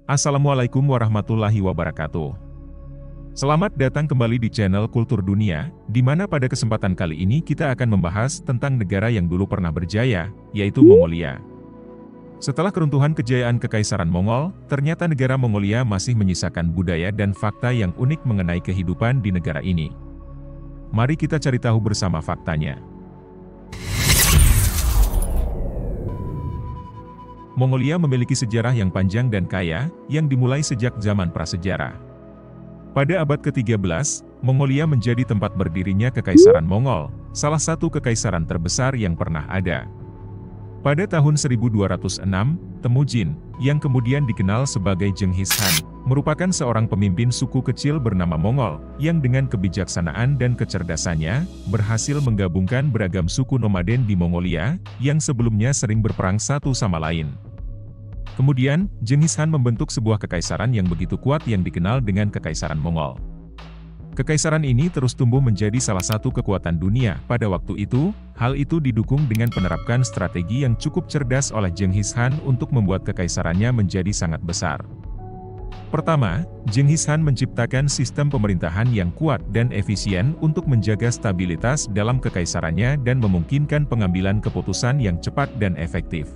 Assalamualaikum warahmatullahi wabarakatuh. Selamat datang kembali di channel Kultur Dunia, di mana pada kesempatan kali ini kita akan membahas tentang negara yang dulu pernah berjaya, yaitu Mongolia. Setelah keruntuhan kejayaan Kekaisaran Mongol, ternyata negara Mongolia masih menyisakan budaya dan fakta yang unik mengenai kehidupan di negara ini. Mari kita cari tahu bersama faktanya. Mongolia memiliki sejarah yang panjang dan kaya, yang dimulai sejak zaman prasejarah. Pada abad ke-13, Mongolia menjadi tempat berdirinya Kekaisaran Mongol, salah satu kekaisaran terbesar yang pernah ada. Pada tahun 1206, Temujin, yang kemudian dikenal sebagai Genghis Khan, merupakan seorang pemimpin suku kecil bernama Mongol, yang dengan kebijaksanaan dan kecerdasannya, berhasil menggabungkan beragam suku nomaden di Mongolia, yang sebelumnya sering berperang satu sama lain. Kemudian, Genghis Khan membentuk sebuah kekaisaran yang begitu kuat yang dikenal dengan Kekaisaran Mongol. Kekaisaran ini terus tumbuh menjadi salah satu kekuatan dunia pada waktu itu. Hal itu didukung dengan penerapkan strategi yang cukup cerdas oleh Genghis Khan untuk membuat kekaisarannya menjadi sangat besar. Pertama, Genghis Khan menciptakan sistem pemerintahan yang kuat dan efisien untuk menjaga stabilitas dalam kekaisarannya dan memungkinkan pengambilan keputusan yang cepat dan efektif.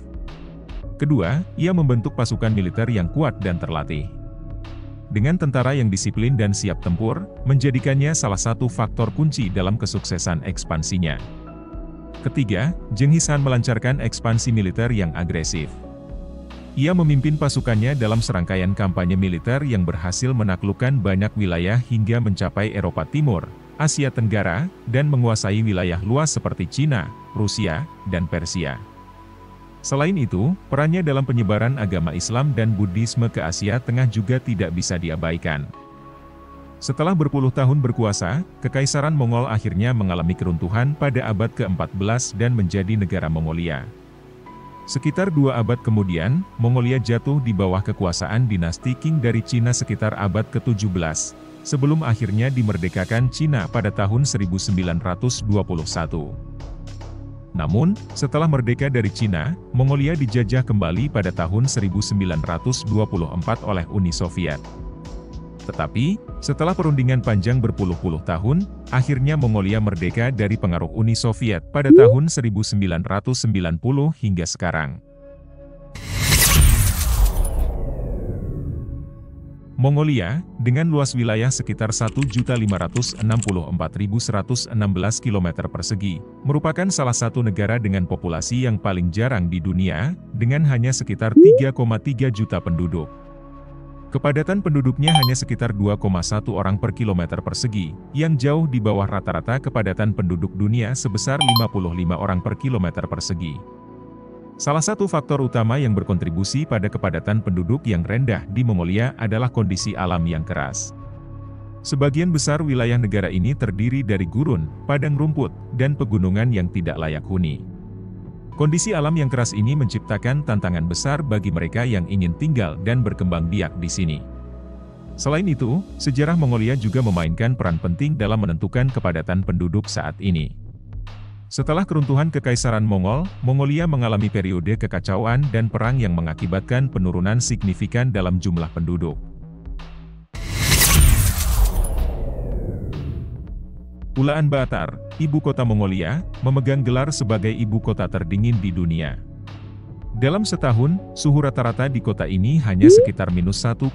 Kedua, ia membentuk pasukan militer yang kuat dan terlatih. Dengan tentara yang disiplin dan siap tempur, menjadikannya salah satu faktor kunci dalam kesuksesan ekspansinya. Ketiga, Genghis Khan melancarkan ekspansi militer yang agresif. Ia memimpin pasukannya dalam serangkaian kampanye militer yang berhasil menaklukkan banyak wilayah hingga mencapai Eropa Timur, Asia Tenggara, dan menguasai wilayah luas seperti Cina, Rusia, dan Persia. Selain itu, perannya dalam penyebaran agama Islam dan Buddhisme ke Asia Tengah juga tidak bisa diabaikan. Setelah berpuluh tahun berkuasa, Kekaisaran Mongol akhirnya mengalami keruntuhan pada abad ke-14 dan menjadi negara Mongolia. Sekitar 2 abad kemudian, Mongolia jatuh di bawah kekuasaan dinasti Qing dari Cina sekitar abad ke-17, sebelum akhirnya dimerdekakan Cina pada tahun 1921. Namun, setelah merdeka dari Cina, Mongolia dijajah kembali pada tahun 1924 oleh Uni Soviet. Tetapi, setelah perundingan panjang berpuluh-puluh tahun, akhirnya Mongolia merdeka dari pengaruh Uni Soviet pada tahun 1990 hingga sekarang. Mongolia, dengan luas wilayah sekitar 1.564.116 km persegi, merupakan salah satu negara dengan populasi yang paling jarang di dunia, dengan hanya sekitar 3,3 juta penduduk. Kepadatan penduduknya hanya sekitar 2,1 orang per kilometer persegi, yang jauh di bawah rata-rata kepadatan penduduk dunia sebesar 55 orang per kilometer persegi. Salah satu faktor utama yang berkontribusi pada kepadatan penduduk yang rendah di Mongolia adalah kondisi alam yang keras. Sebagian besar wilayah negara ini terdiri dari gurun, padang rumput, dan pegunungan yang tidak layak huni. Kondisi alam yang keras ini menciptakan tantangan besar bagi mereka yang ingin tinggal dan berkembang biak di sini. Selain itu, sejarah Mongolia juga memainkan peran penting dalam menentukan kepadatan penduduk saat ini. Setelah keruntuhan Kekaisaran Mongol, Mongolia mengalami periode kekacauan dan perang yang mengakibatkan penurunan signifikan dalam jumlah penduduk. Ulaanbaatar, ibu kota Mongolia, memegang gelar sebagai ibu kota terdingin di dunia. Dalam setahun, suhu rata-rata di kota ini hanya sekitar minus 1,3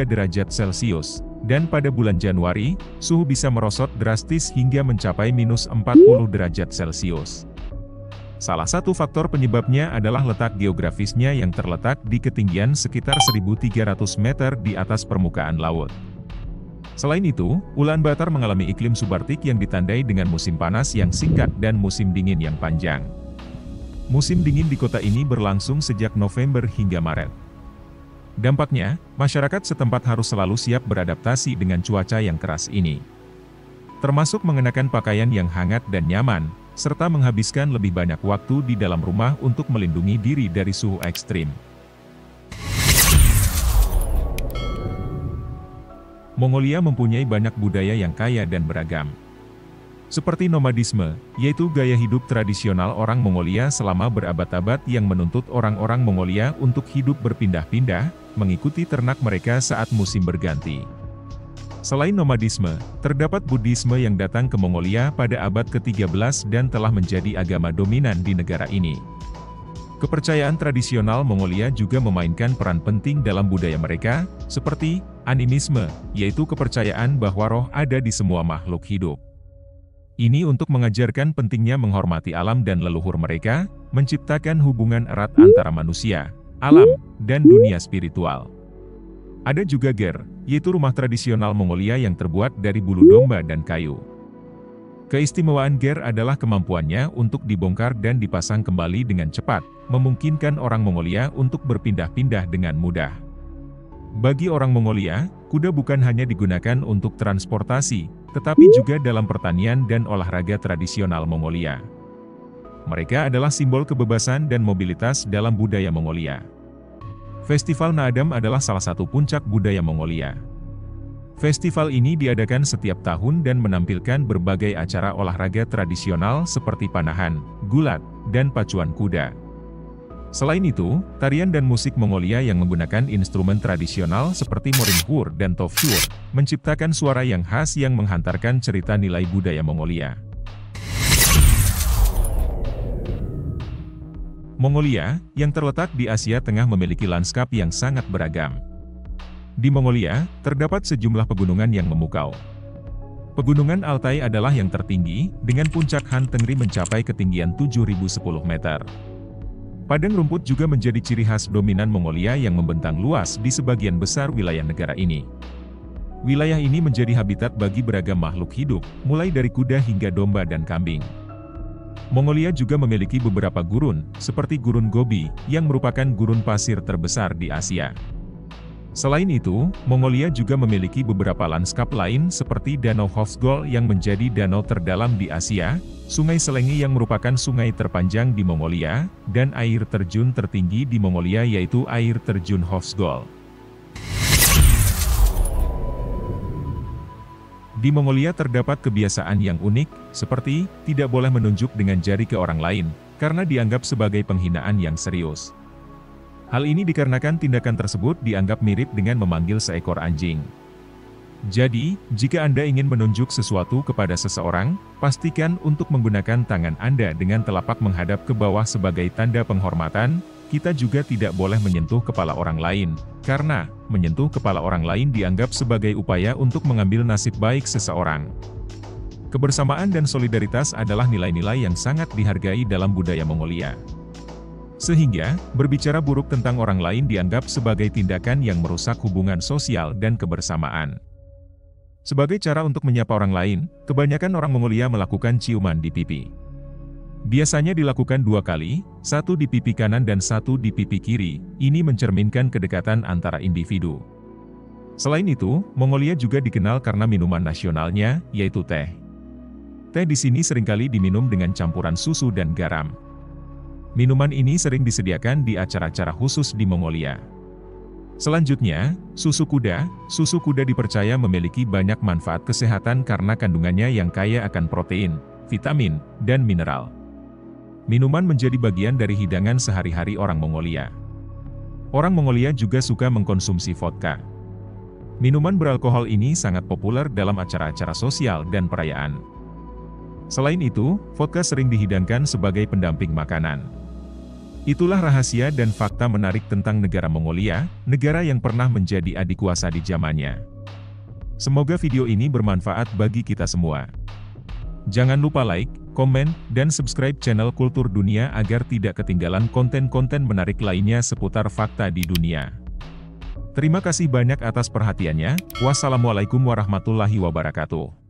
derajat Celcius, dan pada bulan Januari, suhu bisa merosot drastis hingga mencapai minus 40 derajat Celcius. Salah satu faktor penyebabnya adalah letak geografisnya yang terletak di ketinggian sekitar 1.300 meter di atas permukaan laut. Selain itu, Ulaanbaatar mengalami iklim subarktik yang ditandai dengan musim panas yang singkat dan musim dingin yang panjang. Musim dingin di kota ini berlangsung sejak November hingga Maret. Dampaknya, masyarakat setempat harus selalu siap beradaptasi dengan cuaca yang keras ini. Termasuk mengenakan pakaian yang hangat dan nyaman, serta menghabiskan lebih banyak waktu di dalam rumah untuk melindungi diri dari suhu ekstrim. Mongolia mempunyai banyak budaya yang kaya dan beragam. Seperti nomadisme, yaitu gaya hidup tradisional orang Mongolia selama berabad-abad yang menuntut orang-orang Mongolia untuk hidup berpindah-pindah, mengikuti ternak mereka saat musim berganti. Selain nomadisme, terdapat Buddhisme yang datang ke Mongolia pada abad ke-13 dan telah menjadi agama dominan di negara ini. Kepercayaan tradisional Mongolia juga memainkan peran penting dalam budaya mereka, seperti animisme, yaitu kepercayaan bahwa roh ada di semua makhluk hidup. Ini untuk mengajarkan pentingnya menghormati alam dan leluhur mereka, menciptakan hubungan erat antara manusia, alam, dan dunia spiritual. Ada juga ger, yaitu rumah tradisional Mongolia yang terbuat dari bulu domba dan kayu. Keistimewaan ger adalah kemampuannya untuk dibongkar dan dipasang kembali dengan cepat, memungkinkan orang Mongolia untuk berpindah-pindah dengan mudah. Bagi orang Mongolia, kuda bukan hanya digunakan untuk transportasi, tetapi juga dalam pertanian dan olahraga tradisional Mongolia. Mereka adalah simbol kebebasan dan mobilitas dalam budaya Mongolia. Festival Naadam adalah salah satu puncak budaya Mongolia. Festival ini diadakan setiap tahun dan menampilkan berbagai acara olahraga tradisional seperti panahan, gulat, dan pacuan kuda. Selain itu, tarian dan musik Mongolia yang menggunakan instrumen tradisional seperti moringhur dan tofsur, menciptakan suara yang khas yang menghantarkan cerita nilai budaya Mongolia. Mongolia, yang terletak di Asia Tengah memiliki lanskap yang sangat beragam. Di Mongolia, terdapat sejumlah pegunungan yang memukau. Pegunungan Altai adalah yang tertinggi, dengan puncak Han Tengri mencapai ketinggian 7.010 meter. Padang rumput juga menjadi ciri khas dominan Mongolia yang membentang luas di sebagian besar wilayah negara ini. Wilayah ini menjadi habitat bagi beragam makhluk hidup, mulai dari kuda hingga domba dan kambing. Mongolia juga memiliki beberapa gurun, seperti Gurun Gobi, yang merupakan gurun pasir terbesar di Asia. Selain itu, Mongolia juga memiliki beberapa lanskap lain seperti Danau Hofsgol yang menjadi danau terdalam di Asia, Sungai Selengi yang merupakan sungai terpanjang di Mongolia, dan air terjun tertinggi di Mongolia yaitu air terjun Hofsgol. Di Mongolia terdapat kebiasaan yang unik, seperti tidak boleh menunjuk dengan jari ke orang lain, karena dianggap sebagai penghinaan yang serius. Hal ini dikarenakan tindakan tersebut dianggap mirip dengan memanggil seekor anjing. Jadi, jika Anda ingin menunjuk sesuatu kepada seseorang, pastikan untuk menggunakan tangan Anda dengan telapak menghadap ke bawah sebagai tanda penghormatan. Kita juga tidak boleh menyentuh kepala orang lain, karena menyentuh kepala orang lain dianggap sebagai upaya untuk mengambil nasib baik seseorang. Kebersamaan dan solidaritas adalah nilai-nilai yang sangat dihargai dalam budaya Mongolia. Sehingga, berbicara buruk tentang orang lain dianggap sebagai tindakan yang merusak hubungan sosial dan kebersamaan. Sebagai cara untuk menyapa orang lain, kebanyakan orang Mongolia melakukan ciuman di pipi. Biasanya dilakukan 2 kali, satu di pipi kanan dan satu di pipi kiri, ini mencerminkan kedekatan antara individu. Selain itu, Mongolia juga dikenal karena minuman nasionalnya, yaitu teh. Teh di sini seringkali diminum dengan campuran susu dan garam. Minuman ini sering disediakan di acara-acara khusus di Mongolia. Selanjutnya, susu kuda. Susu kuda dipercaya memiliki banyak manfaat kesehatan karena kandungannya yang kaya akan protein, vitamin, dan mineral. Minuman menjadi bagian dari hidangan sehari-hari orang Mongolia. Orang Mongolia juga suka mengkonsumsi vodka. Minuman beralkohol ini sangat populer dalam acara-acara sosial dan perayaan. Selain itu, vodka sering dihidangkan sebagai pendamping makanan. Itulah rahasia dan fakta menarik tentang negara Mongolia, negara yang pernah menjadi adikuasa di zamannya. Semoga video ini bermanfaat bagi kita semua. Jangan lupa like, komen, dan subscribe channel Kultur Dunia agar tidak ketinggalan konten-konten menarik lainnya seputar fakta di dunia. Terima kasih banyak atas perhatiannya. Wassalamualaikum warahmatullahi wabarakatuh.